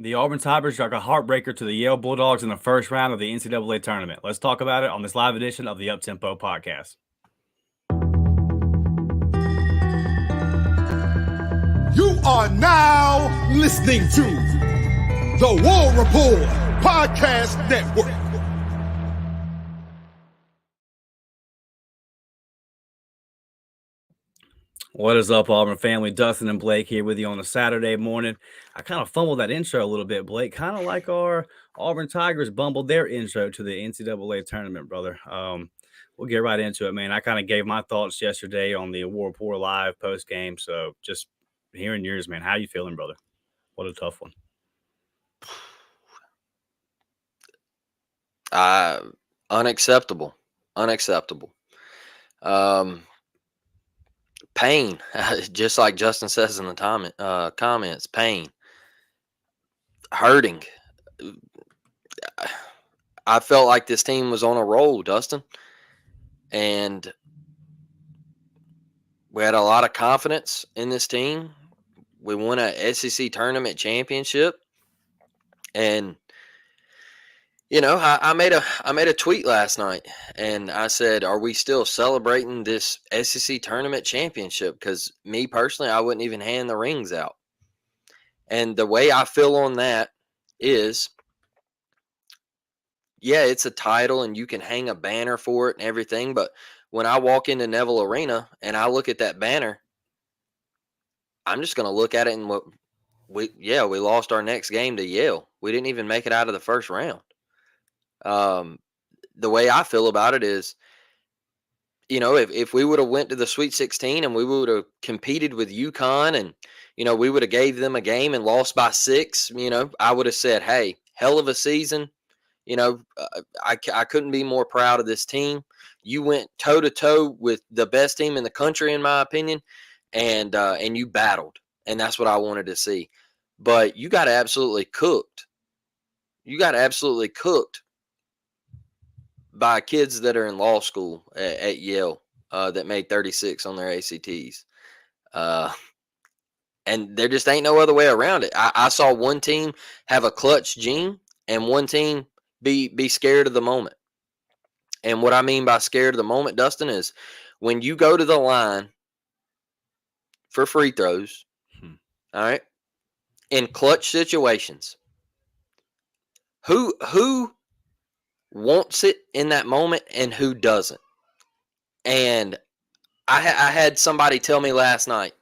The Auburn Tigers struck a heartbreaker to the Yale Bulldogs in the first round of the NCAA tournament. Let's talk about it on this live edition of the Uptempo podcast. You are now listening to the War Report Podcast Network. What is up, Auburn family? Dustin and Blake here with you on a Saturday morning. I kind of fumbled that intro a little bit, Blake, kind of like our Auburn Tigers bumbled their intro to the NCAA tournament, brother. We'll get right into it, man. I kind of gave my thoughts yesterday on the War Report Live post-game, so just hearing yours, man. How you feeling, brother? What a tough one. Unacceptable. Pain, just like Justin says in the comments, pain, hurting. I felt like this team was on a roll, Dustin, and we had a lot of confidence in this team. We won a SEC tournament championship, and I made a tweet last night, and I said, "Are we still celebrating this SEC tournament championship?" Because me personally, I wouldn't even hand the rings out. And the way I feel on that is, yeah, it's a title, and you can hang a banner for it and everything. But when I walk into Neville Arena and I look at that banner, I'm just going to look at it and we lost our next game to Yale. We didn't even make it out of the first round. The way I feel about it is, if we would have went to the Sweet 16 and we would have competed with UConn and, we would have gave them a game and lost by 6, I would have said, hey, hell of a season. I couldn't be more proud of this team. You went toe to toe with the best team in the country, in my opinion, and you battled, and that's what I wanted to see. But you got absolutely cooked. By kids that are in law school at Yale that made 36 on their ACTs. And there just ain't no other way around it. I saw one team have a clutch gene and one team be scared of the moment. And what I mean by scared of the moment, Dustin, is when you go to the line for free throws, all right, in clutch situations, who wants it in that moment and who doesn't? And I had somebody tell me last night.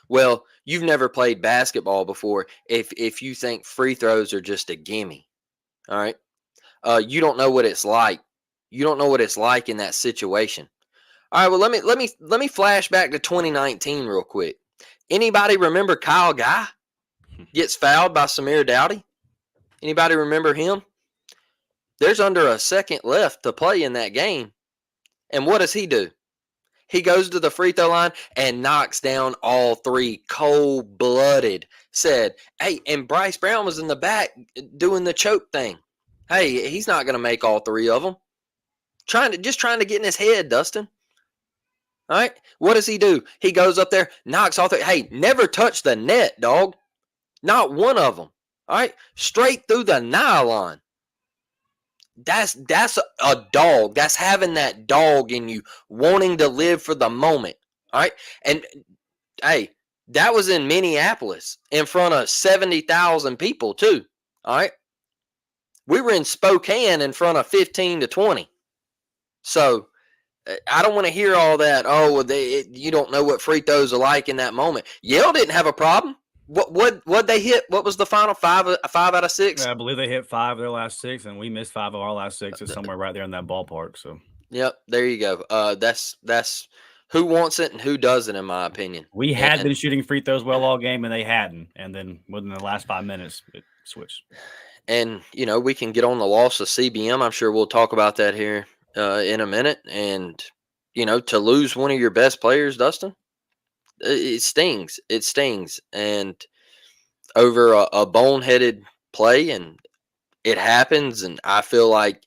Well, you've never played basketball before if you think free throws are just a gimme. All right. You don't know what it's like. You don't know what it's like in that situation. All right, well, let me flash back to 2019 real quick. Anybody remember Kyle Guy gets fouled by Samir Dowdy? Anybody remember him? There's under a second left to play in that game. And what does he do? He goes to the free throw line and knocks down all 3, cold-blooded. Said, hey, and Bryce Brown was in the back doing the choke thing. Hey, he's not going to make all 3 of them. Trying to get in his head, Dustin. All right, what does he do? He goes up there, knocks all 3. Hey, never touch the net, dog. Not one of them. All right, straight through the nylon. That's a dog. That's having that dog in you, wanting to live for the moment. All right, and hey, that was in Minneapolis in front of 70,000 people too. All right, we were in Spokane in front of 15 to 20. So I don't want to hear all that. Oh, you don't know what free throws are like in that moment. Yale didn't have a problem. What they hit? What was the final 5 out of 6? Yeah, I believe they hit 5 of their last 6, and we missed 5 of our last 6. It's somewhere right there in that ballpark. So, yep, there you go. That's who wants it and who doesn't, in my opinion. We had been shooting free throws well all game, and they hadn't. And then within the last 5 minutes, it switched. And we can get on the loss of CBM. I'm sure we'll talk about that here in a minute. And to lose one of your best players, Dustin, it stings. It stings. And over a boneheaded play, and it happens. And I feel like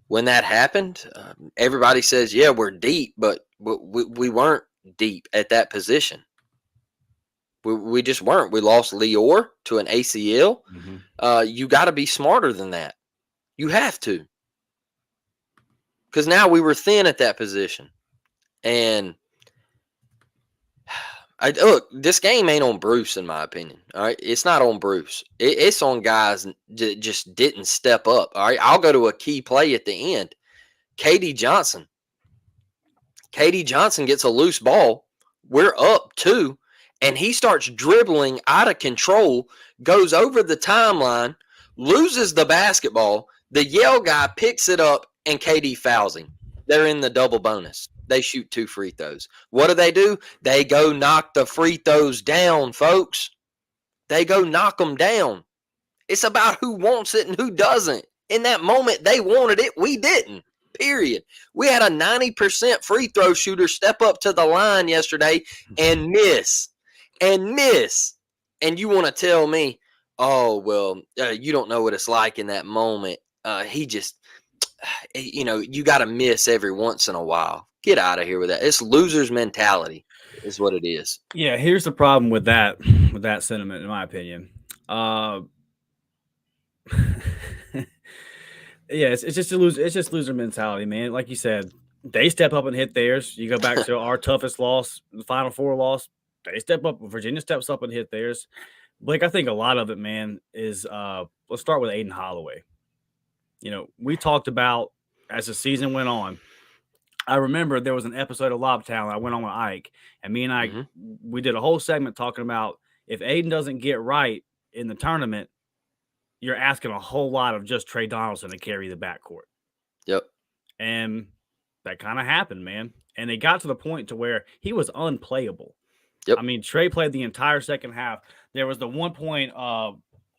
when that happened, everybody says, yeah, we're deep, but we weren't deep at that position. We just weren't. We lost Lior to an ACL. Mm-hmm. You got to be smarter than that. You have to. Because now we were thin at that position. And look, this game ain't on Bruce, in my opinion. All right. It's not on Bruce. It's on guys just didn't step up. All right. I'll go to a key play at the end. KD Johnson. KD Johnson gets a loose ball. We're up 2. And he starts dribbling out of control, goes over the timeline, loses the basketball. The Yale guy picks it up, and KD fouls him. They're in the double bonus. They shoot 2 free throws. What do? They go knock the free throws down, folks. They go knock them down. It's about who wants it and who doesn't. In that moment, they wanted it. We didn't. Period. We had a 90% free throw shooter step up to the line yesterday and miss. And you want to tell me, oh, well, you don't know what it's like in that moment. He just, you got to miss every once in a while. Get out of here with that. It's loser's mentality is what it is. Yeah, here's the problem with that sentiment, in my opinion. Yeah, it's just loser mentality, man. Like you said, they step up and hit theirs. You go back to our toughest loss, the Final Four loss. They step up. Virginia steps up and hit theirs. Blake, I think a lot of it, man, is let's start with Aiden Holloway. We talked about as the season went on. I remember there was an episode of Lob Talent I went on with Ike, and me and Ike, we did a whole segment talking about if Aiden doesn't get right in the tournament, you're asking a whole lot of just Trey Donaldson to carry the backcourt. Yep. And that kind of happened, man. And they got to the point to where he was unplayable. Yep. I mean, Trey played the entire second half. There was the 1 point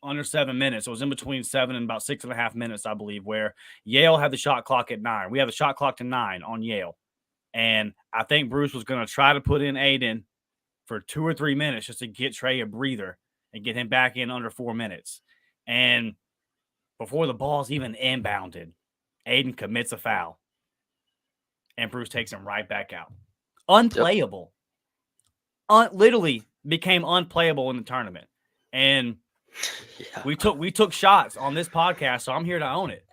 under 7 minutes. It was in between 7 and about 6.5 minutes, I believe, where Yale had the shot clock at 9. We had the shot clock to 9 on Yale. And I think Bruce was going to try to put in Aiden for 2 or 3 minutes just to get Trey a breather and get him back in under 4 minutes. And before the ball's even inbounded, Aiden commits a foul. And Bruce takes him right back out. Unplayable. Literally became unplayable in the tournament. And we took shots on this podcast, so I'm here to own it.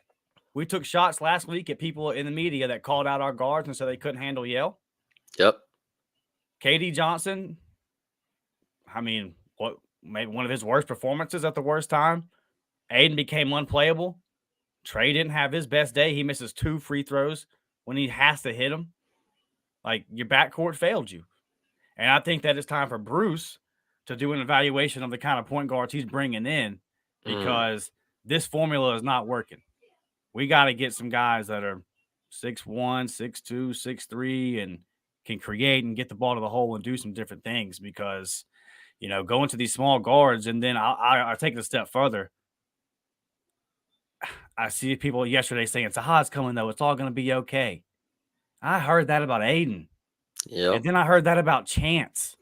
We took shots last week at people in the media that called out our guards and said they couldn't handle Yale. Yep. KD Johnson, I mean, what maybe one of his worst performances at the worst time. Aiden became unplayable. Trey didn't have his best day. He misses 2 free throws when he has to hit them. Like, your backcourt failed you. And I think that it's time for Bruce to do an evaluation of the kind of point guards he's bringing in because this formula is not working. We got to get some guys that are 6'1", 6'2", 6'3", and can create and get the ball to the hole and do some different things because, going to these small guards, and then I'll take it a step further. I see people yesterday saying, Sahad's coming, though. It's all going to be okay. I heard that about Aiden. Yeah. And then I heard that about Chance.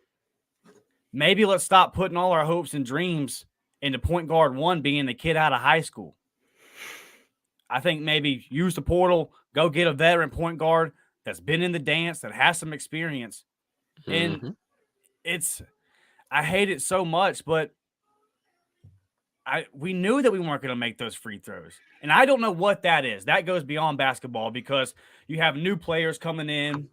Maybe let's stop putting all our hopes and dreams into point guard 1 being the kid out of high school. I think maybe use the portal, go get a veteran point guard that's been in the dance, that has some experience. And I hate it so much, but we knew that we weren't going to make those free throws. And I don't know what that is. That goes beyond basketball because you have new players coming in,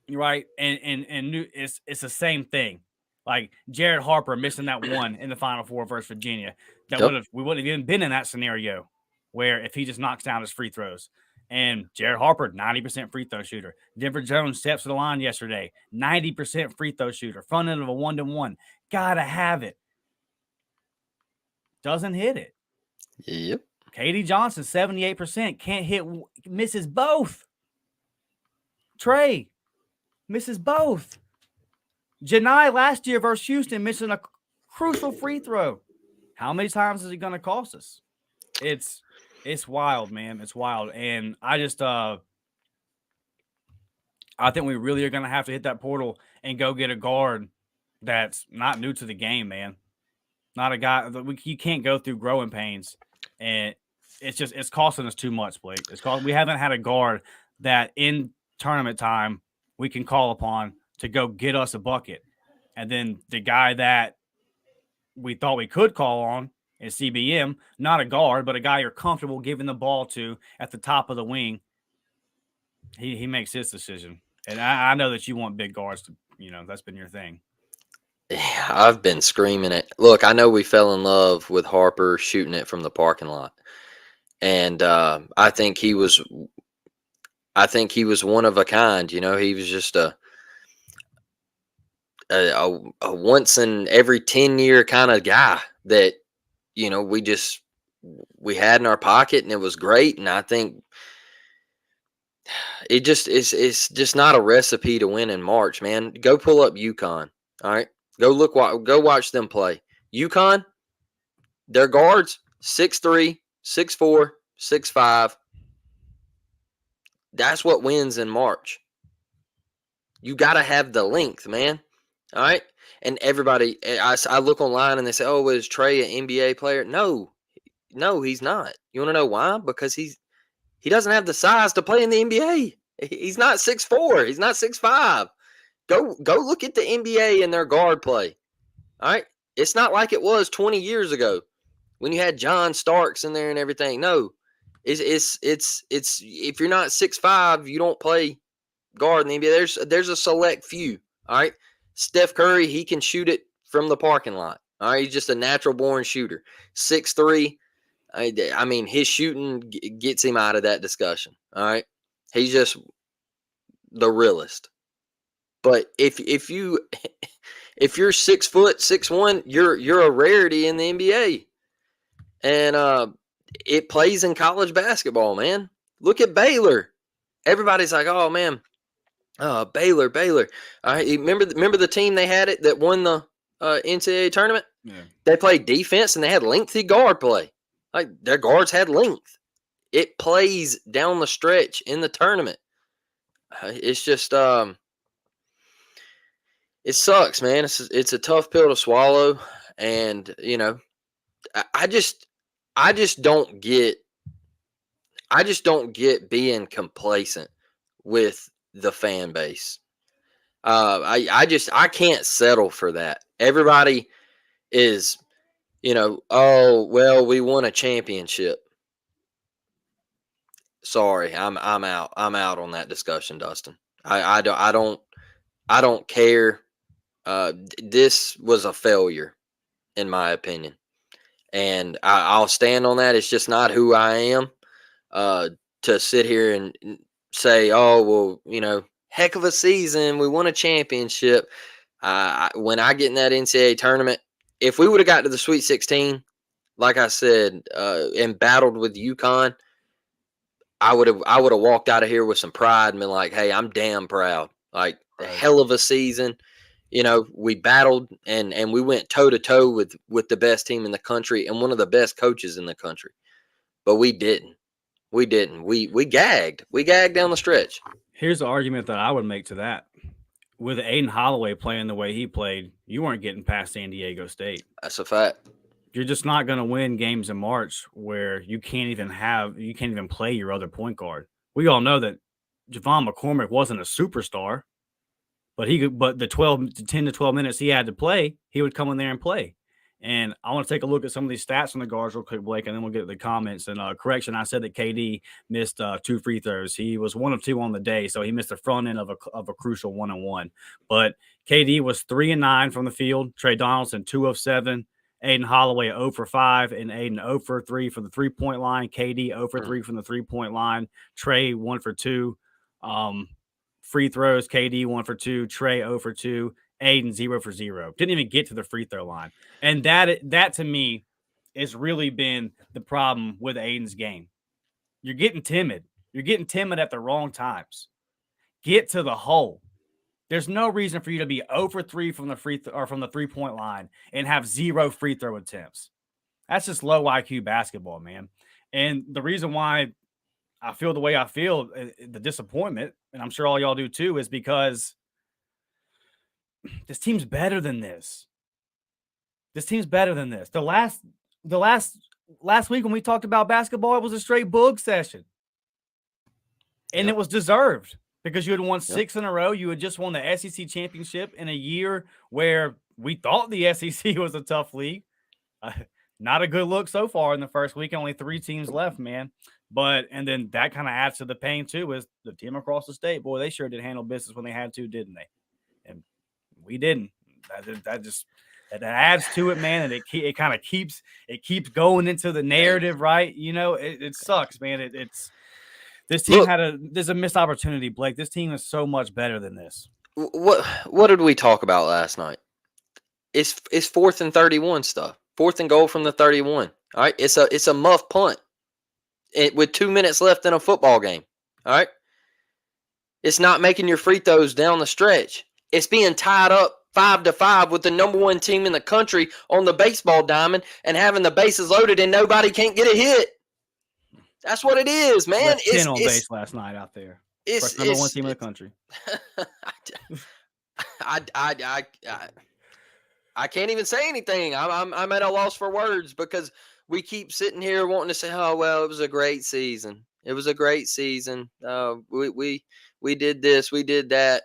right? And new, it's the same thing. Like Jared Harper missing that one in the Final Four versus Virginia. We wouldn't have even been in that scenario where if he just knocks down his free throws. And Jared Harper, 90% free throw shooter. Denver Jones steps to the line yesterday, 90% free throw shooter, front end of a 1-to-1. Gotta have it. Doesn't hit it. Yep. KD Johnson, 78%, can't hit, misses both. Trey misses both. Janai last year versus Houston missing a crucial free throw. How many times is it going to cost us? It's wild, man. It's wild. And I just I think we really are going to have to hit that portal and go get a guard that's not new to the game, man. Not a guy you can't go through growing pains, and it's costing us too much, Blake. We haven't had a guard that in tournament time we can call upon to go get us a bucket. And then the guy that we thought we could call on is CBM, not a guard, but a guy you're comfortable giving the ball to at the top of the wing. He makes his decision. And I know that you want big guards to, that's been your thing. Yeah, I've been screaming it. Look, I know we fell in love with Harper shooting it from the parking lot. And I think he was one of a kind. He was just a once in every 10-year kind of guy that we had in our pocket, and it was great. And I think it's just not a recipe to win in March, man. Go pull up UConn. All right, go watch them play. UConn, their guards 6'3", 6'4", 6'5". That's what wins in March. You got to have the length, man. All right. And everybody, I look online and they say, "Oh, is Trey an NBA player?" No, he's not. You want to know why? Because he doesn't have the size to play in the NBA. He's not 6'4". He's not 6'5". Go look at the NBA and their guard play. All right. It's not like it was 20 years ago when you had John Starks in there and everything. No, it's if you're not 6'5", you don't play guard in the NBA. There's a select few. All right. Steph Curry, he can shoot it from the parking lot. All right. He's just a natural born shooter. 6'3". I mean, his shooting gets him out of that discussion. All right. He's just the realest. But if you're 6 foot, 6'1", you're a rarity in the NBA. And it plays in college basketball, man. Look at Baylor. Everybody's like, "Oh man, Baylor." All right, remember the team they had that won the NCAA tournament? Yeah. They played defense and they had lengthy guard play. Like their guards had length. It plays down the stretch in the tournament. It's just it sucks, man. It's a tough pill to swallow, and I just don't get being complacent with the fan base. I can't settle for that. Everybody is, "Oh, well, we won a championship." Sorry, I'm out. I'm out on that discussion, Dustin. I don't care. This was a failure, in my opinion, and I'll stand on that. It's just not who I am. To sit here and say, "Oh, well, heck of a season. We won a championship." When I get in that NCAA tournament, if we would have got to the Sweet 16, like I said, and battled with UConn, I would have walked out of here with some pride and been like, "Hey, I'm damn proud. Like, a hell of a season." We battled and we went toe to toe with the best team in the country and one of the best coaches in the country. But we didn't. We gagged. We gagged down the stretch. Here's the argument that I would make to that. With Aiden Holloway playing the way he played, you weren't getting past San Diego State. That's a fact. You're just not going to win games in March where you can't even play your other point guard. We all know that Javon McCormick wasn't a superstar, but the 10 to 12 minutes he had to play, he would come in there and play. And I want to take a look at some of these stats on the guards real quick, Blake, and then we'll get to the comments. And correction, I said that KD missed 2 free throws. He was 1 of 2 on the day, so he missed the front end of a crucial 1-on-1. But KD was 3 of 9 from the field. Trey Donaldson 2 of 7. Aiden Holloway 0 for 5, and Aiden 0 for 3 from the 3-point line. KD 0 for 3 from the 3-point line. Trey 1 for 2. Free throws, KD 1 for 2. Trey 0 for 2. Aiden 0 for 0. Didn't even get to the free throw line. And that to me has really been the problem with Aiden's game. You're getting timid. You're getting timid at the wrong times. Get to the hole. There's no reason for you to be 0 for 3 from the from the 3-point line and have 0 free throw attempts. That's just low IQ basketball, man. And the reason why I feel the way I feel, the disappointment, and I'm sure all y'all do too, is because this team's better than this. This team's better than this. The last week when we talked about basketball, it was a straight boog session. And it was deserved because you had won 6 in a row. You had just won the SEC championship in a year where we thought the SEC was a tough league. Not a good look so far in the first week. Only 3 teams left, man. And then that kind of adds to the pain too, is the team across the state. Boy, they sure did handle business when they had to, didn't they? And we didn't. That adds to it, man. And it kind of keeps going into the narrative, right? You know, it sucks, man. This team there's a missed opportunity, Blake. This team is so much better than this. What did we talk about last night? It's 4th and 31 stuff. 4th and goal from the 31. All right. It's a muff punt with 2 minutes left in a football game. All right. It's not making your free throws down the stretch. It's being tied up 5-5 with the number 1 team in the country on the baseball diamond and having the bases loaded and nobody can't get a hit. That's what it is, man. It's 10 on base last night out there. It's number 1 team in the country. I can't even say anything. I'm at a loss for words because we keep sitting here wanting to say, "Oh well, it was a great season. It was a great season. We did this, we did that."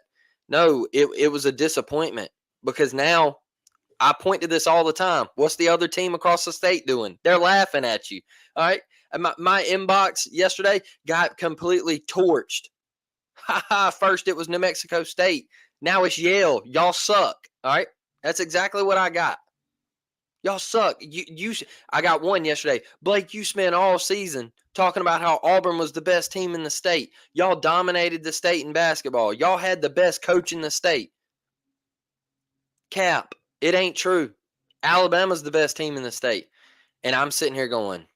No, it was a disappointment because now I point to this all the time. What's the other team across the state doing? They're laughing at you. All right. My inbox yesterday got completely torched. First it was New Mexico State. Now it's Yale. Y'all suck. All right. That's exactly what I got. Y'all suck. I got one yesterday. Blake, you spent all season talking about how Auburn was the best team in the state. Y'all dominated the state in basketball. Y'all had the best coach in the state. Cap. It ain't true. Alabama's the best team in the state. And I'm sitting here going,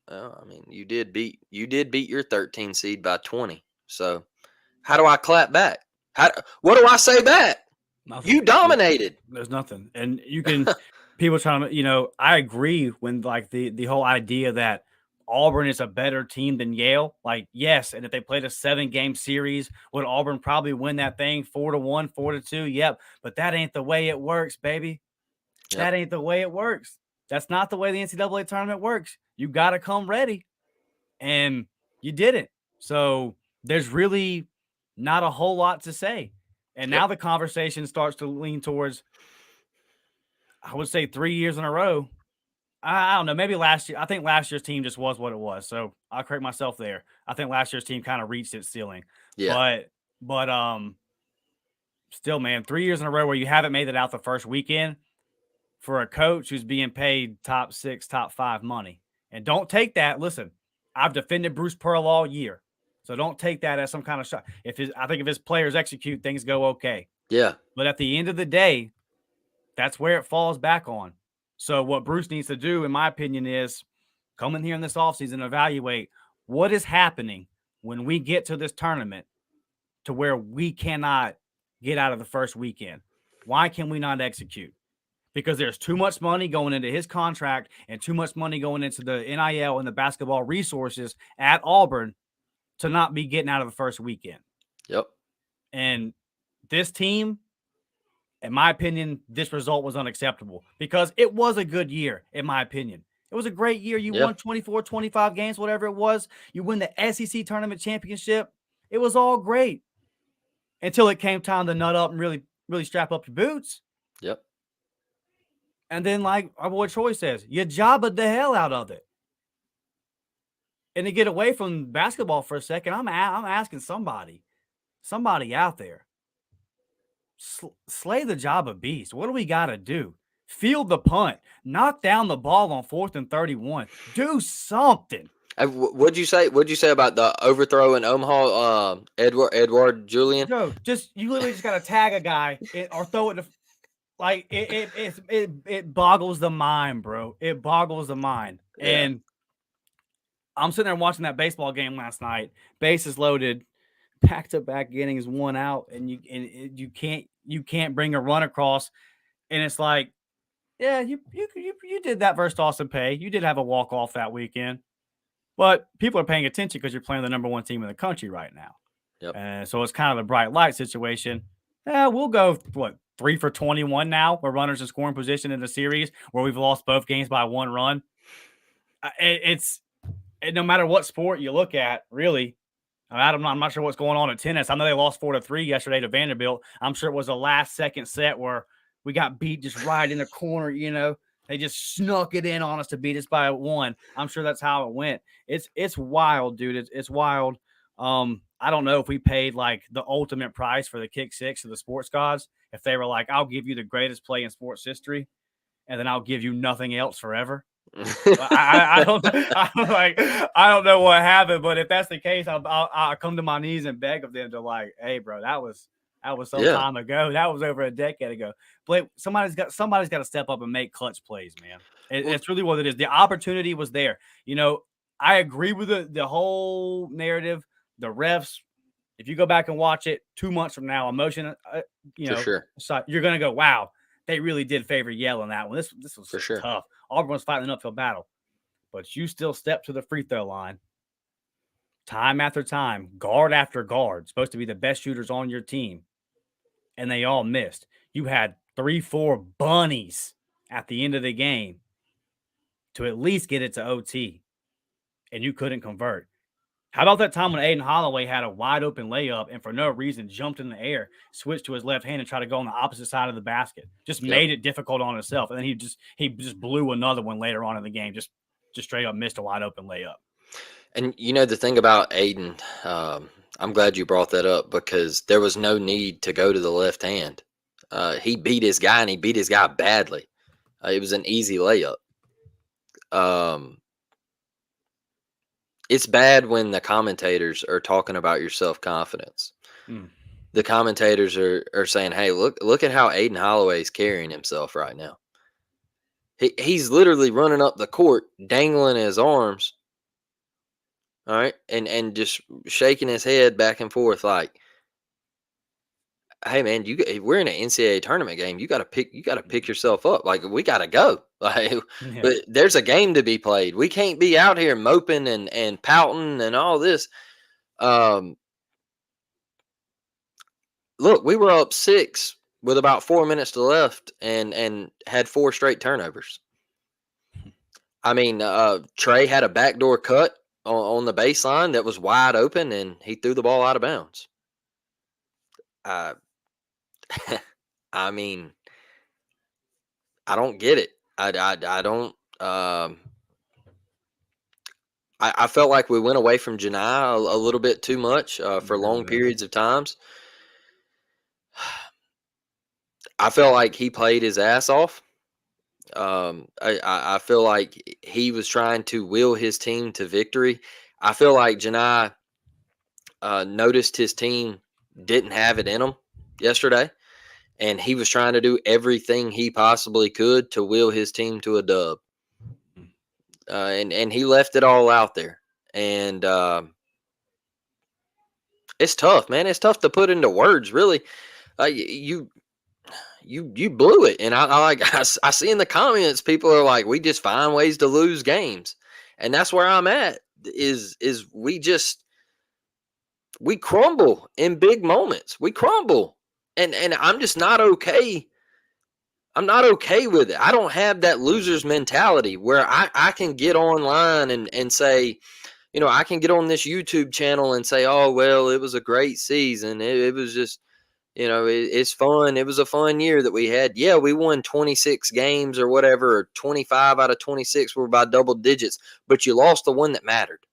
well, I mean, you did beat your 13 seed by 20. So how do I clap back? What do I say back? Nothing. You dominated. There's nothing. And you can people trying to, I agree when like the whole idea that Auburn is a better team than Yale. Like, yes, and if they played a 7-game series, would Auburn probably win that thing 4-1, 4-2? Yep. But that ain't the way it works, baby. Yep. That ain't the way it works. That's not the way the NCAA tournament works. You got to come ready. And you didn't. So there's really not a whole lot to say. And now the conversation starts to lean towards, I would say 3 years in a row. I don't know. Maybe last year. I think last year's team just was what it was. So I'll correct myself there. I think last year's team kind of reached its ceiling. Yeah. But still, man, 3 years in a row where you haven't made it out the first weekend for a coach who's being paid top 6, top 5 money. And don't take that. Listen, I've defended Bruce Pearl all year. So don't take that as some kind of shot. I think if his players execute, things go okay. Yeah. But at the end of the day, that's where it falls back on. So what Bruce needs to do, in my opinion, is come in here in this offseason and evaluate what is happening when we get to this tournament to where we cannot get out of the first weekend. Why can we not execute? Because there's too much money going into his contract and too much money going into the NIL and the basketball resources at Auburn to not be getting out of the first weekend. Yep. And this team, in my opinion, this result was unacceptable because it was a good year, in my opinion. It was a great year. You won 24, 25 games, whatever it was. You win the SEC tournament championship. It was all great until it came time to nut up and really, really strap up your boots. Yep. And then, like our boy Troy says, you jobbered the hell out of it. And to get away from basketball for a second, I'm asking somebody out there, slay the job of beast. What do we got to do? Field the punt. Knock down the ball on 4th and 31. Do something. What'd you say? What'd you say about the overthrow in Omaha? Edward Julian. No, you literally just got to tag a guy or throw it. It boggles the mind, bro. It boggles the mind. Yeah. And I'm sitting there watching that baseball game last night. Bases loaded, back-to-back innings, 1 out, and you can't bring a run across. And it's like, yeah, you did that versus Austin Peay. You did have a walk-off that weekend. But people are paying attention because you're playing the number 1 team in the country right now. Yep. And so it's kind of a bright light situation. We'll go, 3 for 21 now. We're runners in scoring position in the series where we've lost both games by 1 run. No matter what sport you look at, really, I'm not sure what's going on at tennis. I know they lost 4-3 yesterday to Vanderbilt. I'm sure it was a last-second set where we got beat just right in the corner, you know. They just snuck it in on us to beat us by 1. I'm sure that's how it went. It's wild, dude. It's wild. I don't know if we paid like the ultimate price for the kick six of the sports gods. If they were like, I'll give you the greatest play in sports history, and then I'll give you nothing else forever. I don't know what happened, but if that's the case, I'll come to my knees and beg of them to like, hey, bro, that was some time ago. That was over a decade ago. Blake, somebody's got to step up and make clutch plays, man. It's really what it is. The opportunity was there. You know, I agree with the whole narrative. The refs, if you go back and watch it 2 months from now, emotion, sure. So you're gonna go, wow, they really did favor Yale in that one. This was for sure tough. Auburn was fighting an uphill battle, but you still step to the free throw line time after time, guard after guard, supposed to be the best shooters on your team, and they all missed. You had 3-4 bunnies at the end of the game to at least get it to OT, and you couldn't convert. How about that time when Aiden Holloway had a wide open layup and for no reason jumped in the air, switched to his left hand and tried to go on the opposite side of the basket? Just made it difficult on himself. And then he just blew another one later on in the game. Just straight up missed a wide open layup. And you know the thing about Aiden, I'm glad you brought that up because there was no need to go to the left hand. He beat his guy and he beat his guy badly. It was an easy layup. It's bad when the commentators are talking about your self-confidence. The commentators are saying, hey, look at how Aiden Holloway is carrying himself right now. He's literally running up the court, dangling his arms, all right, and just shaking his head back and forth like, hey man, we're in an NCAA tournament game. You gotta pick yourself up. Like we gotta go. Like but there's a game to be played. We can't be out here moping and pouting and all this. Look, we were up 6 with about 4 minutes to left and had 4 straight turnovers. I mean, Trey had a backdoor cut on the baseline that was wide open and he threw the ball out of bounds. I mean, I don't get it. I don't. I felt like we went away from Janai a little bit too much for long periods of times. I felt like he played his ass off. I feel like he was trying to will his team to victory. I feel like Janai noticed his team didn't have it in them yesterday. And he was trying to do everything he possibly could to will his team to a dub. And he left it all out there. And it's tough, man. It's tough to put into words, really. You blew it. And I see in the comments, people are like, we just find ways to lose games. And that's where I'm at, is we crumble in big moments. We crumble. And I'm just not okay. I'm not okay with it. I don't have that loser's mentality where I can get online and say, you know, I can get on this YouTube channel and say, oh, well, it was a great season. It was just, you know, it's fun. It was a fun year that we had. Yeah, we won 26 games or whatever, or 25 out of 26 were by double digits, but you lost the one that mattered.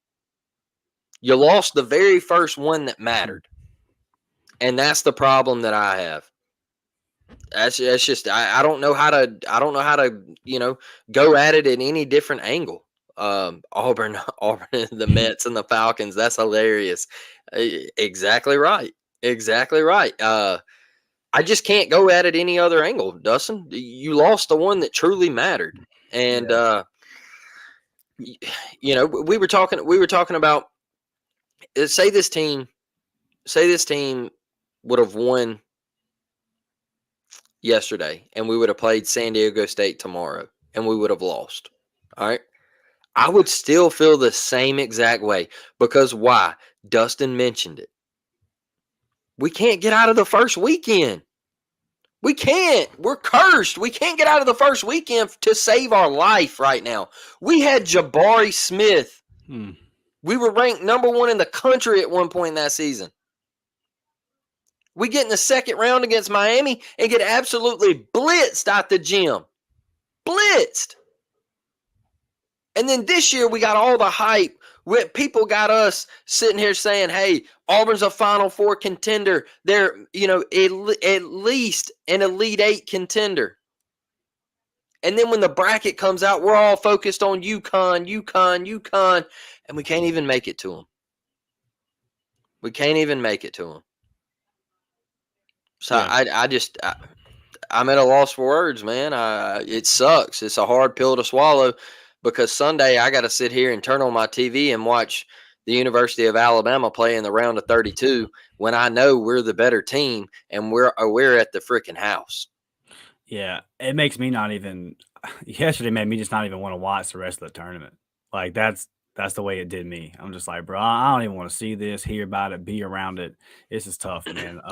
You lost the very first one that mattered. And that's the problem that I have. That's just I don't know how to you know go at it in any different angle. Auburn, the Mets and the Falcons. That's hilarious. Exactly right. I just can't go at it any other angle, Dustin. You lost the one that truly mattered, and you know we were talking about. Say this team would have won yesterday and we would have played San Diego State tomorrow and we would have lost. All right. I would still feel the same exact way because why? Dustin mentioned it. We can't get out of the first weekend. We can't. We're cursed. We can't get out of the first weekend to save our life right now. We had Jabari Smith We were ranked number 1 in the country at one point in that season. We get in the second round against Miami and get absolutely blitzed out the gym. Blitzed. And then this year we got all the hype. People got us sitting here saying, hey, Auburn's a Final Four contender. They're, at least an Elite Eight contender. And then when the bracket comes out, we're all focused on UConn, and we can't even make it to them. We can't even make it to them. So yeah. I'm at a loss for words, man. It sucks. It's a hard pill to swallow because Sunday I got to sit here and turn on my TV and watch the University of Alabama play in the round of 32 when I know we're the better team and we're at the freaking house. Yeah, it makes me not even – yesterday made me just not even want to watch the rest of the tournament. Like, that's the way it did me. I'm just like, bro, I don't even want to see this, hear about it, be around it. This is tough, man.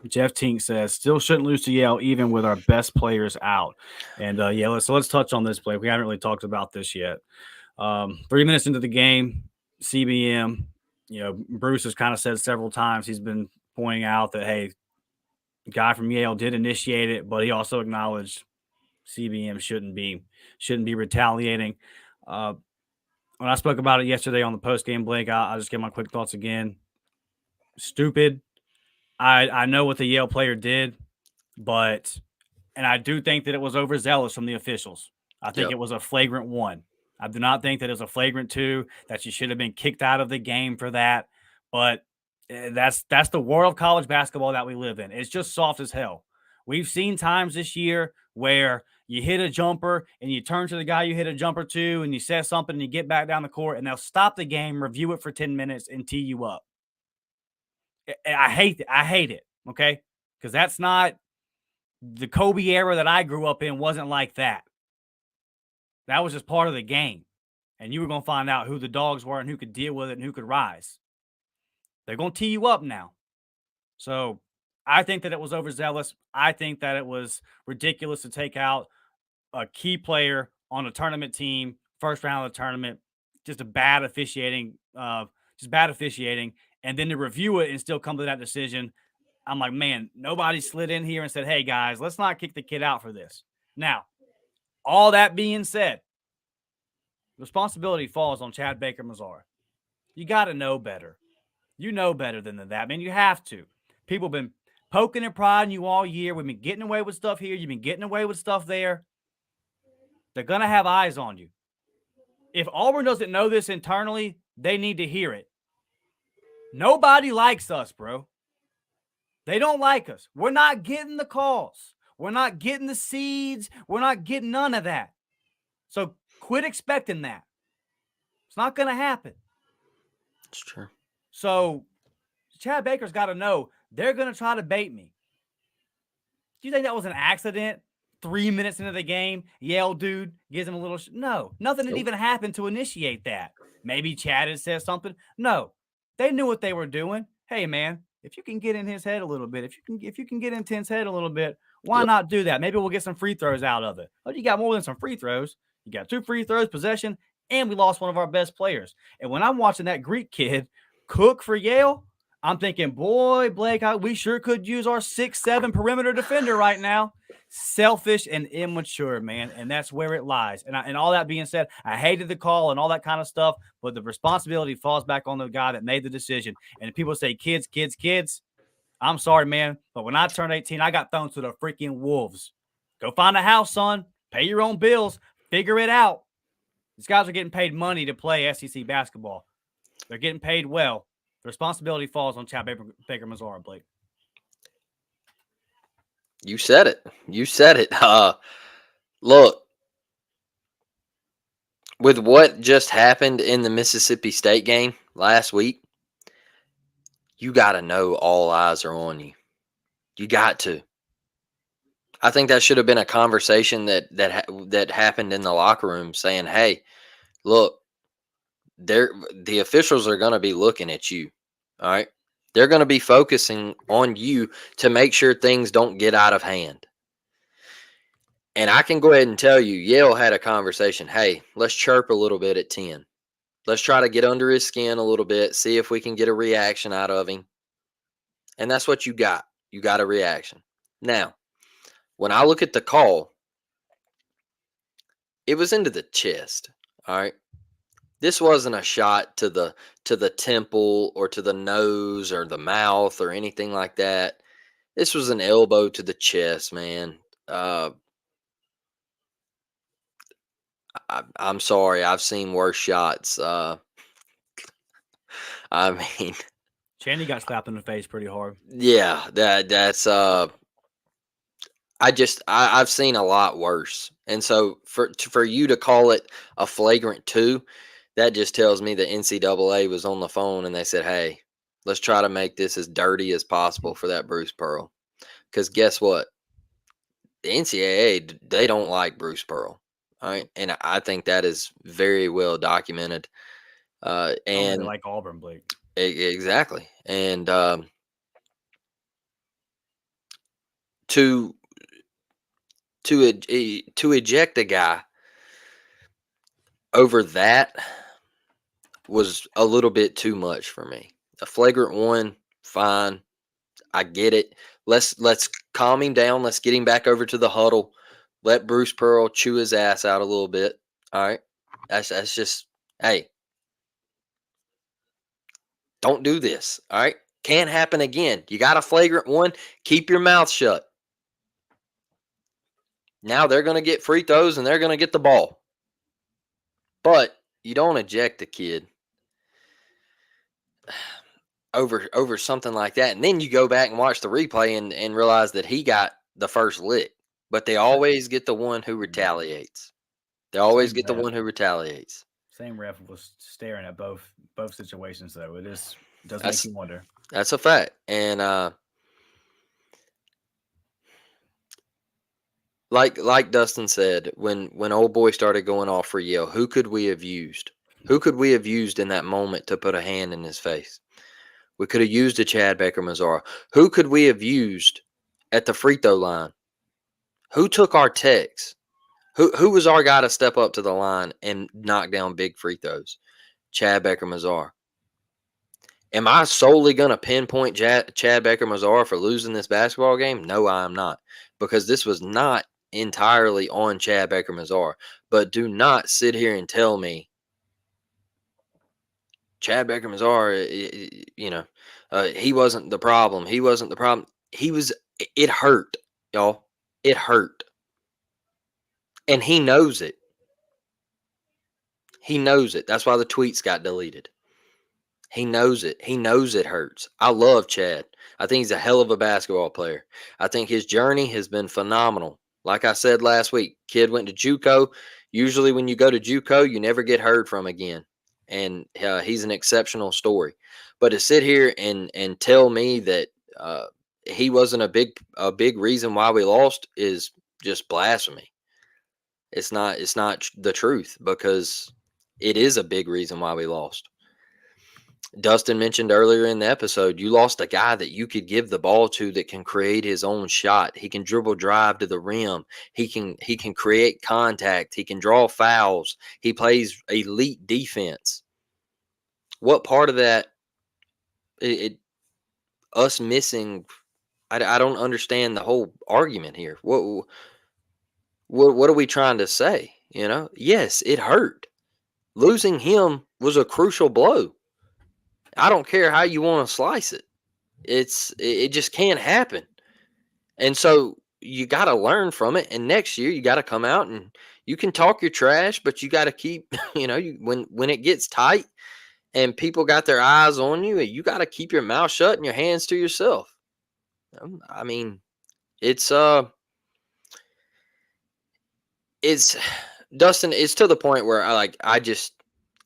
Jeff Tink says, still shouldn't lose to Yale even with our best players out. And, let's touch on this play. We haven't really talked about this yet. 3 minutes into the game, CBM, Bruce has kind of said several times, he's been pointing out that, hey, the guy from Yale did initiate it, but he also acknowledged CBM shouldn't be retaliating. When I spoke about it yesterday on the post-game, Blake, I'll just give my quick thoughts again. Stupid. I know what the Yale player did, and I do think that it was overzealous from the officials. I think it was a flagrant 1. I do not think that it was a flagrant 2, that she should have been kicked out of the game for that. But that's the world of college basketball that we live in. It's just soft as hell. We've seen times this year where you hit a jumper and you turn to the guy you hit a jumper to and you say something and you get back down the court and they'll stop the game, review it for 10 minutes and tee you up. I hate it, okay? Because that's not the Kobe era that I grew up in wasn't like that. That was just part of the game. And you were going to find out who the dogs were and who could deal with it and who could rise. They're going to tee you up now. So I think that it was overzealous. I think that it was ridiculous to take out a key player on a tournament team, first round of the tournament, just bad officiating. And then to review it and still come to that decision, I'm like, man, nobody slid in here and said, hey, guys, let's not kick the kid out for this. Now, all that being said, responsibility falls on Chad Baker-Mazara. You got to know better. You know better than that, man. You have to. People have been poking and prodding you all year. We've been getting away with stuff here. You've been getting away with stuff there. They're going to have eyes on you. If Auburn doesn't know this internally, they need to hear it. Nobody likes us, bro. They don't like us. We're not getting the calls. We're not getting the seeds. We're not getting none of that. So quit expecting that. It's not going to happen. It's true. So Chad Baker's got to know they're going to try to bait me. Do you think that was an accident? 3 minutes into the game, Yale dude gives him a little no, nothing had even happened to initiate that. Maybe Chad had said something. No, they knew what they were doing. Hey, man, if you can get in his head a little bit, if you can get into his head a little bit, why not do that? Maybe we'll get some free throws out of it. Oh, you got more than some free throws. You got 2 free throws, possession, and we lost one of our best players. And when I'm watching that Greek kid cook for Yale, I'm thinking, boy, Blake, we sure could use our 6'7" perimeter defender right now. Selfish and immature, man, and that's where it lies. And all that being said, I hated the call and all that kind of stuff, but the responsibility falls back on the guy that made the decision. And if people say kids, I'm sorry, man, but when I turned 18, I got thrown to the freaking wolves. Go find a house, son. Pay your own bills. Figure it out. These guys are getting paid money to play SEC basketball. They're getting paid well. The responsibility falls on Chad Baker-Mazara, Blake. You said it. Look, with what just happened in the Mississippi State game last week, you got to know all eyes are on you. You got to. I think that should have been a conversation that happened in the locker room saying, hey, look, the officials are going to be looking at you. All right. They're going to be focusing on you to make sure things don't get out of hand. And I can go ahead and tell you, Yale had a conversation. Hey, let's chirp a little bit at 10. Let's try to get under his skin a little bit, see if we can get a reaction out of him. And that's what you got. You got a reaction. Now, when I look at the call, it was into the chest. All right. This wasn't a shot to the temple or to the nose or the mouth or anything like that. This was an elbow to the chest, man. I'm sorry. I've seen worse shots. I mean, Chandy got slapped in the face pretty hard. yeah, that's I've seen a lot worse. And so for you to call it a flagrant 2, that just tells me the NCAA was on the phone and they said, "Hey, let's try to make this as dirty as possible for that Bruce Pearl." Because guess what? The NCAA, they don't like Bruce Pearl. All right. And I think that is very well documented. They And like Auburn, Blake. exactly. And to eject a guy over that was a little bit too much for me. A flagrant 1, fine. I get it. Let's calm him down. Let's get him back over to the huddle. Let Bruce Pearl chew his ass out a little bit. All right. That's just, hey, don't do this. All right. Can't happen again. You got a flagrant 1. Keep your mouth shut. Now they're going to get free throws and they're going to get the ball. But you don't eject the kid over something like that. And then you go back and watch the replay and realize that he got the first lick. But they always get the one who retaliates. They always get the one who retaliates. Same ref was staring at both situations, though. It does make you wonder. That's a fact. And like Dustin said, when old boy started going off for Yale, who could we have used? Who could we have used in that moment to put a hand in his face? We could have used a Chad Baker-Mazara. Who could we have used at the free throw line? Who took our techs? Who was our guy to step up to the line and knock down big free throws? Chad Baker-Mazara. Am I solely going to pinpoint Chad Baker-Mazara for losing this basketball game? No, I am not. Because this was not entirely on Chad Baker-Mazara. But do not sit here and tell me Chad Baker-Mazara, he wasn't the problem. He wasn't the problem. It hurt, y'all. It hurt. And he knows it. He knows it. That's why the tweets got deleted. He knows it. He knows it hurts. I love Chad. I think he's a hell of a basketball player. I think his journey has been phenomenal. Like I said last week, kid went to JUCO. Usually when you go to JUCO, you never get heard from again. And he's an exceptional story. But to sit here and tell me that he wasn't a big reason why we lost is just blasphemy. It's not the truth, because it is a big reason why we lost. Dustin mentioned earlier in the episode, you lost a guy that you could give the ball to that can create his own shot. He can dribble drive to the rim. He can create contact. He can draw fouls. He plays elite defense. What part of that us missing? I don't understand the whole argument here. What are we trying to say? Yes, it hurt. Losing him was a crucial blow. I don't care how you want to slice it. It just can't happen. And so you got to learn from it. And next year you got to come out and you can talk your trash, but you got to keep, when it gets tight and people got their eyes on you, you got to keep your mouth shut and your hands to yourself. I mean, it's Dustin, it's to the point where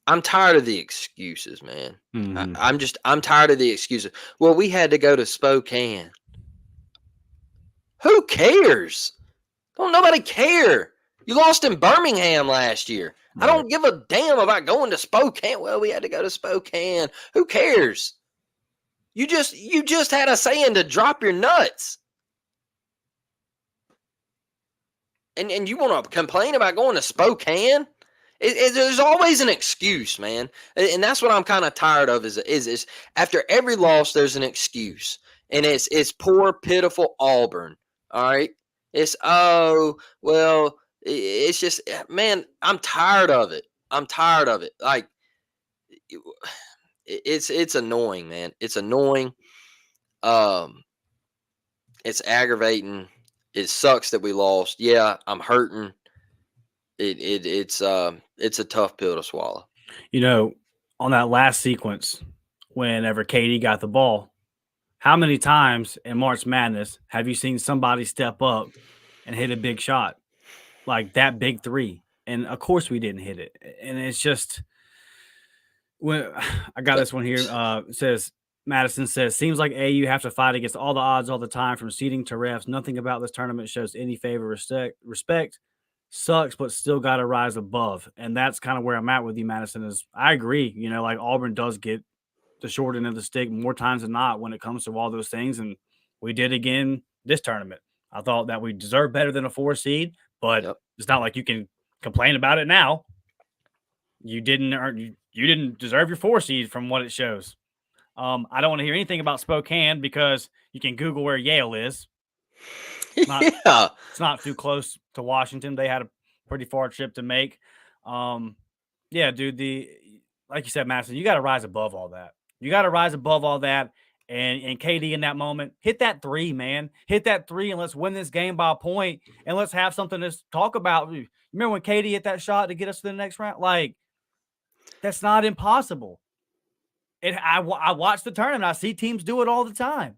I'm tired of the excuses, man. Mm-hmm. I'm tired of the excuses. Well, we had to go to Spokane. Who cares? Don't nobody care. You lost in Birmingham last year. Right. I don't give a damn about going to Spokane. Well, we had to go to Spokane. Who cares? You just had a saying to drop your nuts. And you want to complain about going to Spokane There's always an excuse, man, and that's what I'm kind of tired of. Is after every loss, there's an excuse, and it's poor, pitiful Auburn. All right, it's it's just, man, I'm tired of it. I'm tired of it. Like, it's annoying, man. It's annoying. Um, it's aggravating. It sucks that we lost. Yeah, I'm hurting. It's a tough pill to swallow. You know, on that last sequence, whenever Katie got the ball, how many times in March Madness have you seen somebody step up and hit a big shot like that big three? And of course we didn't hit it. And it's just when I got this one here. It says Madison says, seems like AU have to fight against all the odds all the time from seeding to refs. Nothing about this tournament shows any favor, respect. Sucks, but still got to rise above. And that's kind of where I'm at with you, Madison. Is I agree. You know, like Auburn does get the short end of the stick more times than not when it comes to all those things. And we did again this tournament. I thought that we deserved better than a 4 seed, but It's not like you can complain about it now. You didn't earn, you didn't deserve your 4 seed from what it shows. I don't want to hear anything about Spokane because you can Google where Yale is. It's not too close to Washington. They had a pretty far trip to make. Yeah, dude, like you said, Madison, you got to rise above all that. You got to rise above all that. And KD in that moment, hit that 3, man. Hit that 3 and let's win this game by a point and let's have something to talk about. Remember when KD hit that shot to get us to the next round? Like, that's not impossible. I watch the tournament. I see teams do it all the time.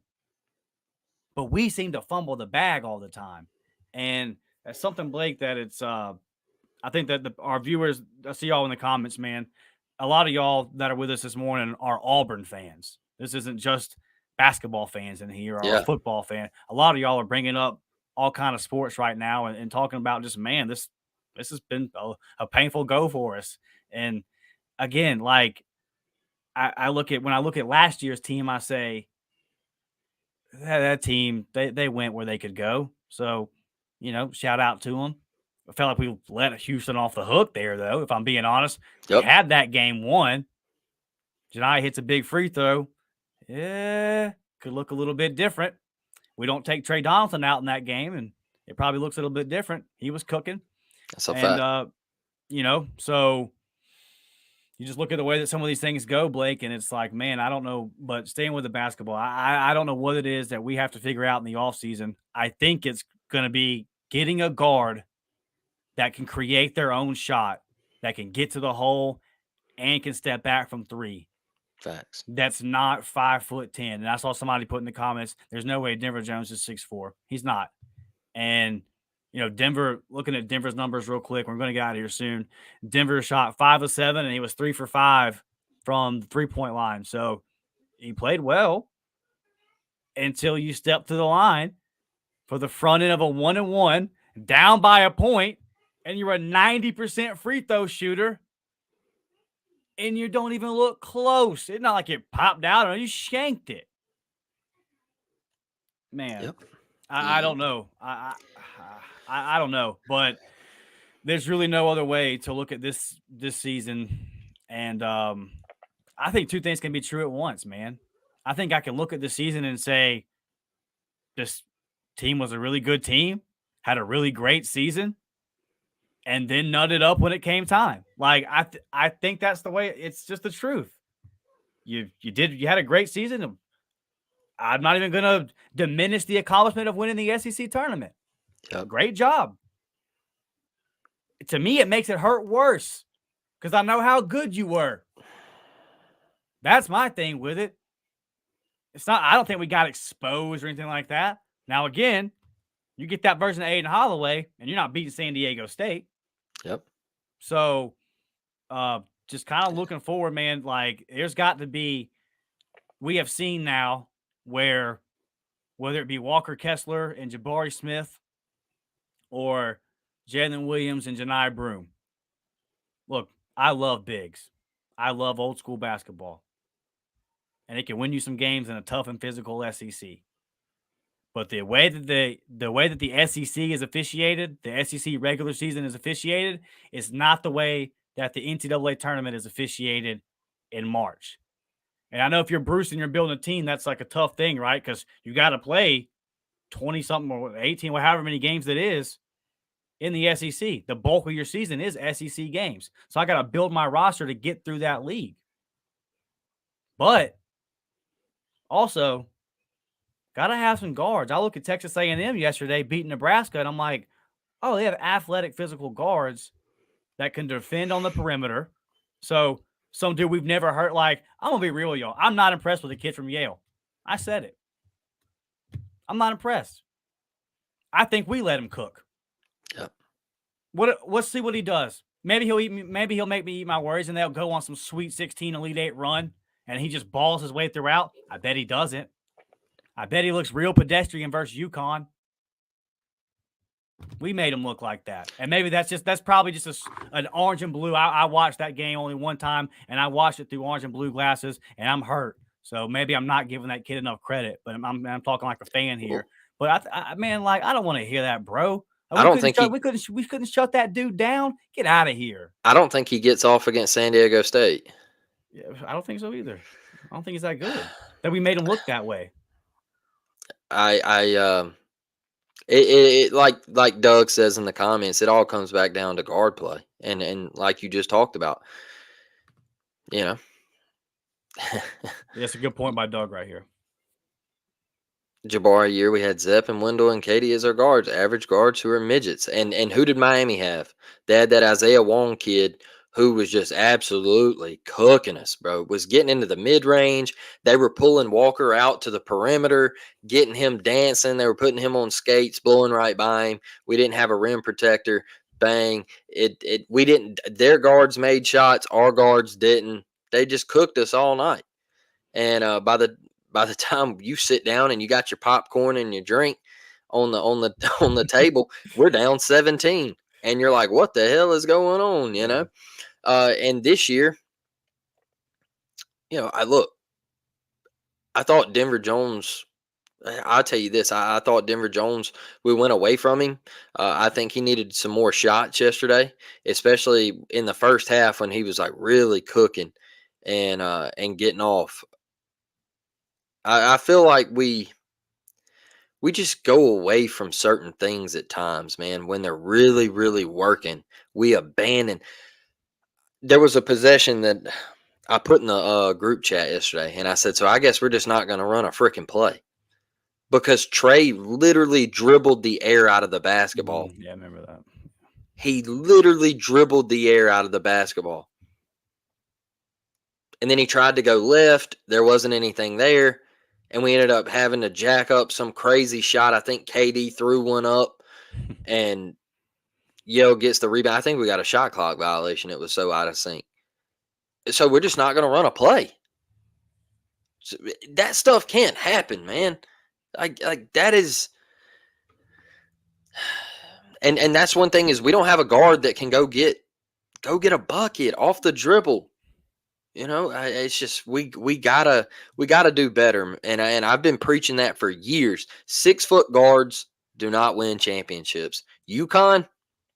But we seem to fumble the bag all the time. And that's something, Blake, that it's I think that our viewers, I see y'all in the comments, man. A lot of y'all that are with us this morning are Auburn fans. This isn't just basketball fans in here or a football fan. A lot of y'all are bringing up all kind of sports right now and talking about just, man, this has been a painful go for us. And again, like when I look at last year's team, I say that team, they went where they could go. So, you know, shout out to them. I felt like we let Houston off the hook there, though, if I'm being honest. We had that game won. Janai hits a big free throw. Yeah, could look a little bit different. We don't take Trey Donaldson out in that game, and it probably looks a little bit different. He was cooking. That's a fact. You know, so you just look at the way that some of these things go, Blake, and it's like, man, I don't know. But staying with the basketball, I don't know what it is that we have to figure out in the offseason. I think it's going to be getting a guard that can create their own shot, that can get to the hole and can step back from 3. Facts. That's not 5'10". And I saw somebody put in the comments, there's no way Denver Jones is 6'4". He's not. And, you know, Denver, looking at Denver's numbers real quick, we're going to get out of here soon. Denver shot 5 of 7, and he was 3 for 5 from the 3-point line. So he played well until you step to the line for the front end of a 1-and-1, down by a point, and you're a 90% free throw shooter, and you don't even look close. It's not like it popped out or you shanked it. Man, I don't know. I don't know, but there's really no other way to look at this season. And I think 2 things can be true at once, man. I think I can look at the season and say this team was a really good team, had a really great season, and then nutted up when it came time. Like, I think that's the way. It's just the truth. You had a great season. I'm not even going to diminish the accomplishment of winning the SEC tournament. Great job. To me, it makes it hurt worse because I know how good you were. That's my thing with it. It's not, I don't think we got exposed or anything like that. Now, again, you get that version of Aiden Holloway and you're not beating San Diego State. So just kind of looking forward, man, like there's got to be, we have seen now where whether it be Walker Kessler and Jabari Smith or Jalen Williams and Janai Broome. Look, I love bigs. I love old school basketball. And it can win you some games in a tough and physical SEC. But the way that the SEC is officiated, the SEC regular season is officiated, is not the way that the NCAA tournament is officiated in March. And I know if you're Bruce and you're building a team, that's like a tough thing, right? Because you got to play 20-something or 18, or however many games it is in the SEC. The bulk of your season is SEC games. So I got to build my roster to get through that league. But also, got to have some guards. I look at Texas A&M yesterday beating Nebraska, and I'm like, oh, they have athletic, physical guards that can defend on the perimeter. So some dude we've never heard, like, I'm going to be real with y'all. I'm not impressed with the kid from Yale. I said it. I'm not impressed. I think we let him cook. Yep. Let's see what he does. Maybe he'll make me eat my words, and they'll go on some Sweet 16 Elite 8 run, and he just balls his way throughout. I bet he doesn't. I bet he looks real pedestrian versus UConn. We made him look like that. And maybe that's probably just an orange and blue. I watched that game only one time, and I watched it through orange and blue glasses, and I'm hurt. So maybe I'm not giving that kid enough credit, but I'm talking like a fan here. But I don't want to hear that, bro. We couldn't shut that dude down. Get out of here. I don't think he gets off against San Diego State. Yeah, I don't think so either. I don't think he's that good. That we made him look that way. It like Doug says in the comments, it all comes back down to guard play, and like you just talked about, That's a good point by Doug right here. Jabari year, we had Zepp and Wendell and Katie as our guards, average guards who are midgets. And who did Miami have? They had that Isaiah Wong kid who was just absolutely cooking us, bro. Was getting into the mid-range. They were pulling Walker out to the perimeter, getting him dancing. They were putting him on skates, blowing right by him. We didn't have a rim protector. Bang. We didn't. Their guards made shots. Our guards didn't. They just cooked us all night. And by the time you sit down and you got your popcorn and your drink on the table, we're down 17. And you're like, what the hell is going on, you know? And this year, I thought Denver Jones, I'll tell you this, I thought Denver Jones, we went away from him. I think he needed some more shots yesterday, especially in the first half when he was like really cooking and getting off. I feel like we just go away from certain things at times, man. When they're really, really working, we abandon. There was a possession that I put in the group chat yesterday, and I said, so I guess we're just not going to run a freaking play. Because Trey literally dribbled the air out of the basketball. Yeah, I remember that. He literally dribbled the air out of the basketball. And then he tried to go left. There wasn't anything there. And we ended up having to jack up some crazy shot. I think KD threw one up and Yale gets the rebound. I think we got a shot clock violation. It was so out of sync. So we're just not going to run a play. So that stuff can't happen, man. Like that is. And that's one thing is we don't have a guard that can go get a bucket off the dribble. It's just we gotta do better, and I've been preaching that for years. 6-foot guards do not win championships. UConn,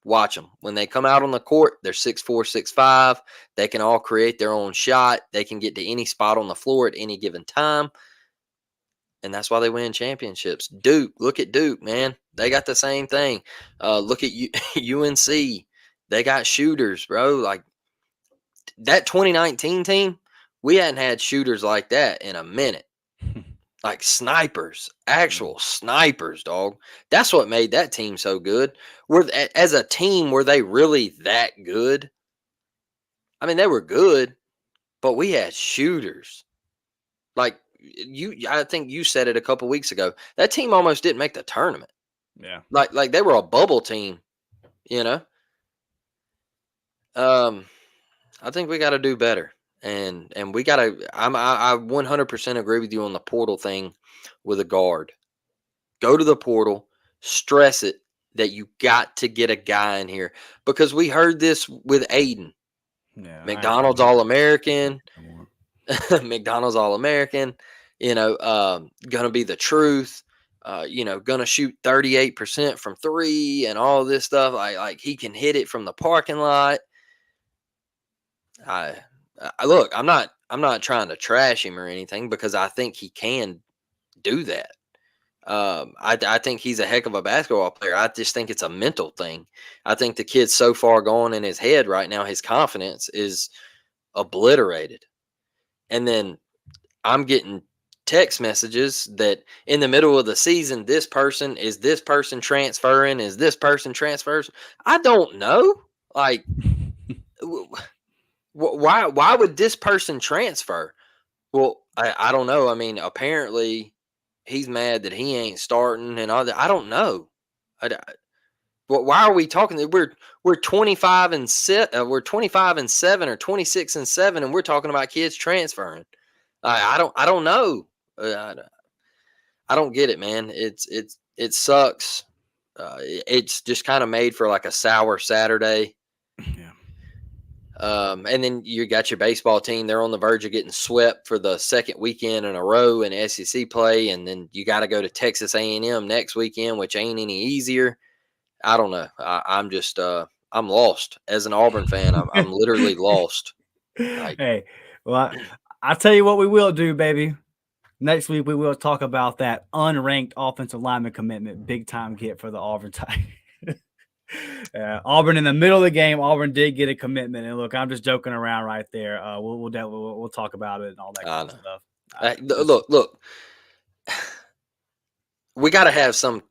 watch them when they come out on the court. They're 6'4", 6'5". They can all create their own shot. They can get to any spot on the floor at any given time, and that's why they win championships. Duke, look at Duke, man. They got the same thing. Look at UNC. They got shooters, bro. Like. That 2019 team, we hadn't had shooters like that in a minute. Like snipers, actual snipers, dog. That's what made that team so good. As a team, were they really that good? I mean, they were good, but we had shooters. Like I think you said it a couple weeks ago. That team almost didn't make the tournament. Yeah. Like they were a bubble team, I think we got to do better, and we got to. I 100% agree with you on the portal thing with a guard. Go to the portal, stress it that you got to get a guy in here because we heard this with Aiden. Yeah, McDonald's All-American, McDonald's All-American. Gonna be the truth. Gonna shoot 38% from 3 and all this stuff. Like he can hit it from the parking lot. Look, I'm not trying to trash him or anything because I think he can do that. I think he's a heck of a basketball player. I just think it's a mental thing. I think the kid's so far gone in his head right now, his confidence is obliterated. And then I'm getting text messages that in the middle of the season, this person transferring? Is this person transfers? I don't know. Like, why would this person transfer? Well, I don't know. I mean, apparently he's mad that he ain't starting and all that. I don't know. Why are we talking? We're 25 and we're 25 and 7 or 26 and 7, and we're talking about kids transferring. I don't know. I don't get it, man. It sucks. It's just kind of made for like a sour Saturday. Yeah. And then you got your baseball team. They're on the verge of getting swept for the second weekend in a row in SEC play, and then you got to go to Texas A&M next weekend, which ain't any easier. I don't know. I'm just I'm lost as an Auburn fan. I'm literally lost. Like, Hey, well, I'll tell you what we will do, baby. Next week, we will talk about that unranked offensive lineman commitment, big time get for the Auburn Tigers. Auburn in the middle of the game, Auburn did get a commitment. And look, I'm just joking around right there. We'll talk about it and all that kind of stuff. Look, we got to have some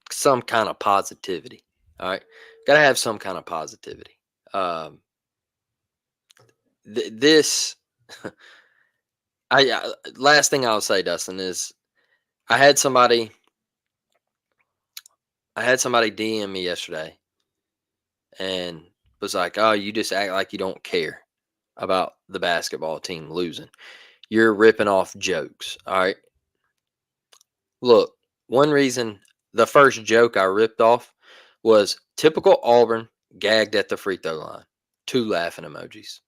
kind of positivity. All right, got to have some kind of positivity. This, last thing I'll say, Dustin, is I had somebody DM me yesterday and was like, "Oh, you just act like you don't care about the basketball team losing. You're ripping off jokes." All right. Look, one reason the first joke I ripped off was typical Auburn gagged at the free throw line. 2 laughing emojis.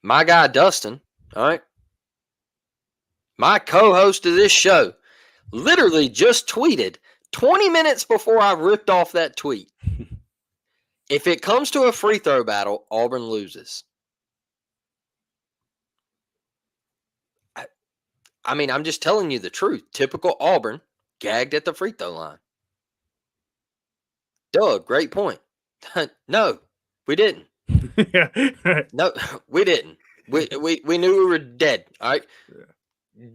My guy Dustin, all right, my co-host of this show, literally just tweeted 20 minutes before I ripped off that tweet. If it comes to a free throw battle, Auburn loses. I mean, I'm just telling you the truth. Typical Auburn gagged at the free throw line. Doug, great point. No, we didn't. No, we didn't. We knew we were dead. All right. Yeah.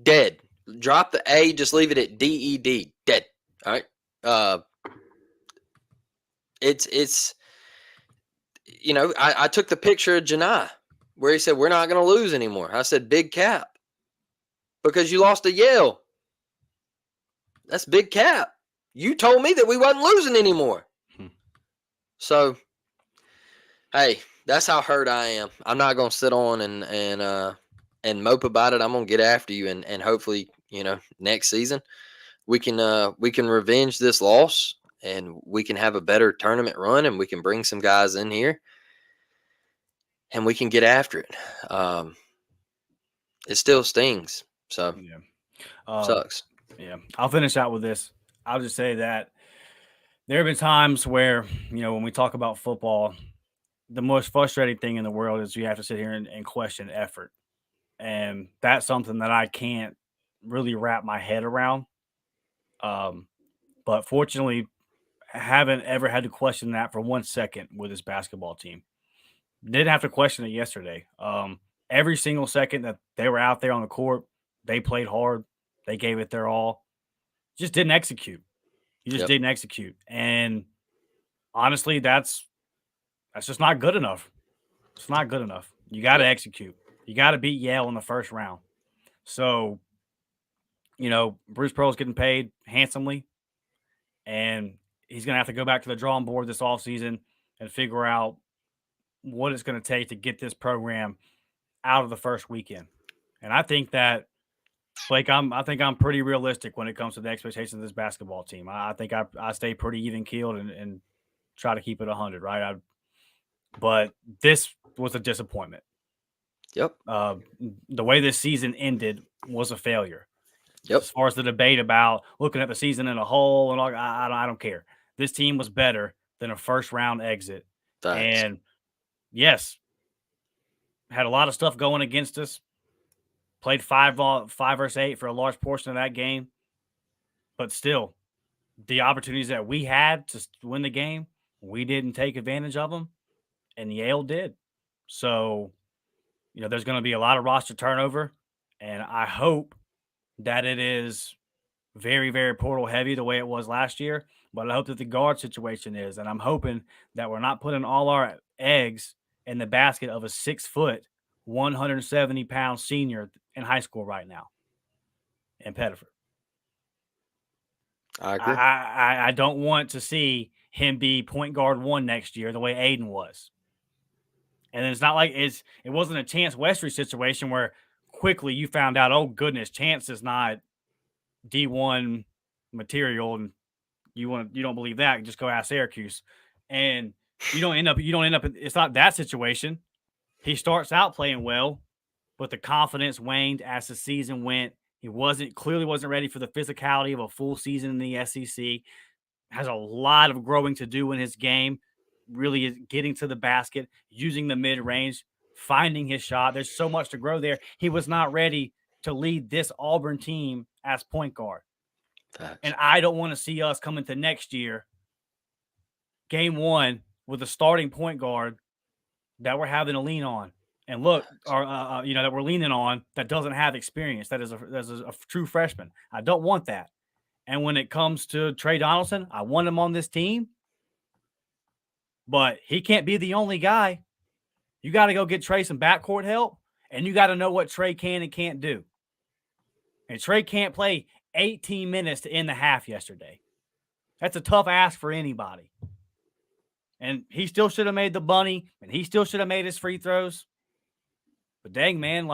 Dead. Drop the A, just leave it at DED. Dead. All right. It's you know, I took the picture of Janai where he said we're not gonna lose anymore. I said big cap. Because you lost to Yale. That's big cap. You told me that we wasn't losing anymore. So, hey, that's how hurt I am. I'm not gonna sit on and mope about it. I'm gonna get after you, and hopefully, you know, next season we can revenge this loss, and we can have a better tournament run, and we can bring some guys in here, and we can get after it. It still stings. So yeah, sucks. Yeah, I'll finish out with this. I'll just say that there have been times where, you know, when we talk about football, the most frustrating thing in the world is you have to sit here and question effort. And that's something that I can't really wrap my head around. But fortunately, I haven't ever had to question that for 1 second with this basketball team. Didn't have to question it yesterday. Every single second that they were out there on the court, they played hard. They gave it their all. Just didn't execute. You just didn't execute. And honestly, that's just not good enough. It's not good enough. You got to execute. You got to beat Yale in the first round. So, you know, Bruce Pearl's getting paid handsomely, and he's going to have to go back to the drawing board this offseason and figure out what it's going to take to get this program out of the first weekend. And I think that, Blake, I think I'm pretty realistic when it comes to the expectations of this basketball team. I think I stay pretty even keeled and try to keep it 100, right? But this was a disappointment. Yep. The way this season ended was a failure. Yep. As far as the debate about looking at the season in a whole and all, I don't care. This team was better than a first round exit. Thanks. And yes, had a lot of stuff going against us. Played 5 versus 8 for a large portion of that game. But still, the opportunities that we had to win the game, we didn't take advantage of them, and Yale did. So, there's going to be a lot of roster turnover, and I hope that it is very, very portal heavy the way it was last year. But I hope that the guard situation is, and I'm hoping that we're not putting all our eggs in the basket of a 6-foot, 170-pound senior in high school right now in Pettiford. I agree. I don't want to see him be point guard 1 next year the way Aiden was. And it's not like it wasn't a Chance Westry situation where quickly you found out, oh goodness, Chance is not D1 material, and you don't believe that, just go ask Syracuse. And you don't end up it's not that situation. He starts out playing well, but the confidence waned as the season went. He clearly wasn't ready for the physicality of a full season in the SEC. Has a lot of growing to do in his game, really is getting to the basket, using the mid-range, finding his shot. There's so much to grow there. He was not ready to lead this Auburn team as point guard. Facts. And I don't want to see us come into next year, game 1, with a starting point guard that we're having to lean on. And look, that we're leaning on that doesn't have experience. That is a true freshman. I don't want that. And when it comes to Trey Donaldson, I want him on this team. But he can't be the only guy. You got to go get Trey some backcourt help, and you got to know what Trey can and can't do. And Trey can't play 18 minutes to end the half yesterday. That's a tough ask for anybody. And he still should have made the bunny, and he still should have made his free throws. But dang, man,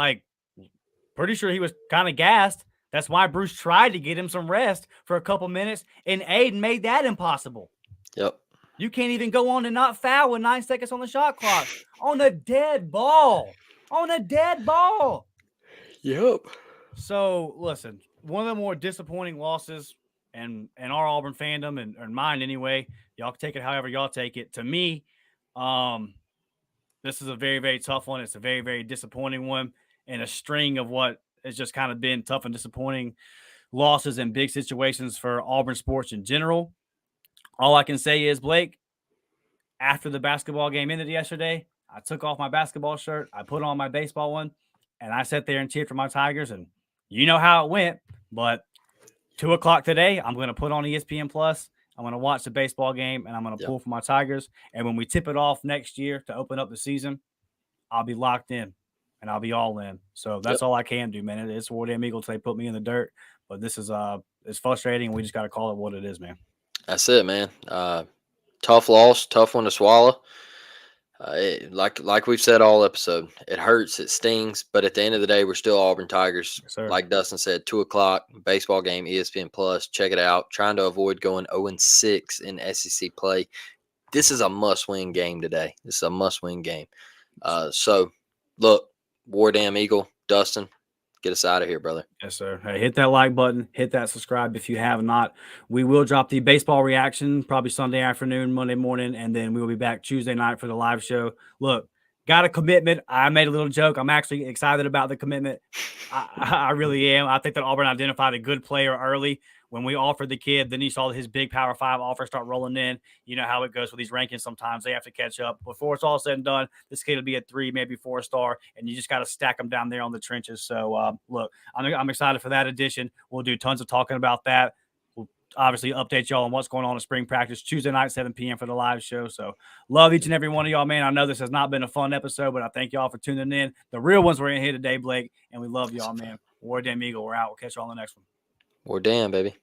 pretty sure he was kind of gassed. That's why Bruce tried to get him some rest for a couple minutes, and Aiden made that impossible. Yep. You can't even go on and not foul with 9 seconds on the shot clock. On a dead ball. Yep. So, listen, one of the more disappointing losses in our Auburn fandom, and mine anyway, y'all can take it however y'all take it. To me, this is a very, very tough one. It's a very, very disappointing one, and a string of what has just kind of been tough and disappointing losses in big situations for Auburn sports in general. All I can say is, Blake, after the basketball game ended yesterday, I took off my basketball shirt, I put on my baseball one, and I sat there and cheered for my Tigers. And you know how it went, but 2:00 today, I'm going to put on ESPN Plus. I'm going to watch the baseball game, and I'm going to pull for my Tigers. And when we tip it off next year to open up the season, I'll be locked in, and I'll be all in. So that's all I can do, man. It's War Damn Eagles. They put me in the dirt, but this is it's frustrating. We just got to call it what it is, man. That's it, man. Tough loss, tough one to swallow. Like we've said all episode, it hurts, it stings, but at the end of the day, we're still Auburn Tigers. Yes, sir. Like Dustin said, 2:00 baseball game, ESPN Plus. Check it out. Trying to avoid going 0-6 in SEC play. This is a must-win game today. This is a must-win game. So, look, War Damn Eagle, Dustin, get us out of here, brother. Yes, sir. Hey, hit that like button. Hit that subscribe if you have not. We will drop the baseball reaction probably Sunday afternoon, Monday morning, and then we will be back Tuesday night for the live show. Look, got a commitment. I made a little joke. I'm actually excited about the commitment. I really am. I think that Auburn identified a good player early. When we offered the kid, then you saw his big Power 5 offer start rolling in. You know how it goes with these rankings. Sometimes they have to catch up. Before it's all said and done, this kid will be a 3, maybe 4-star, and you just got to stack them down there on the trenches. So, look, I'm excited for that addition. We'll do tons of talking about that. We'll obviously update y'all on what's going on in spring practice Tuesday night, 7 p.m. for the live show. So, love each and every one of y'all, man. I know this has not been a fun episode, but I thank y'all for tuning in. The real ones were in here today, Blake, and we love y'all, man. War Damn Eagle, we're out. We'll catch y'all on the next one. War Damn, baby.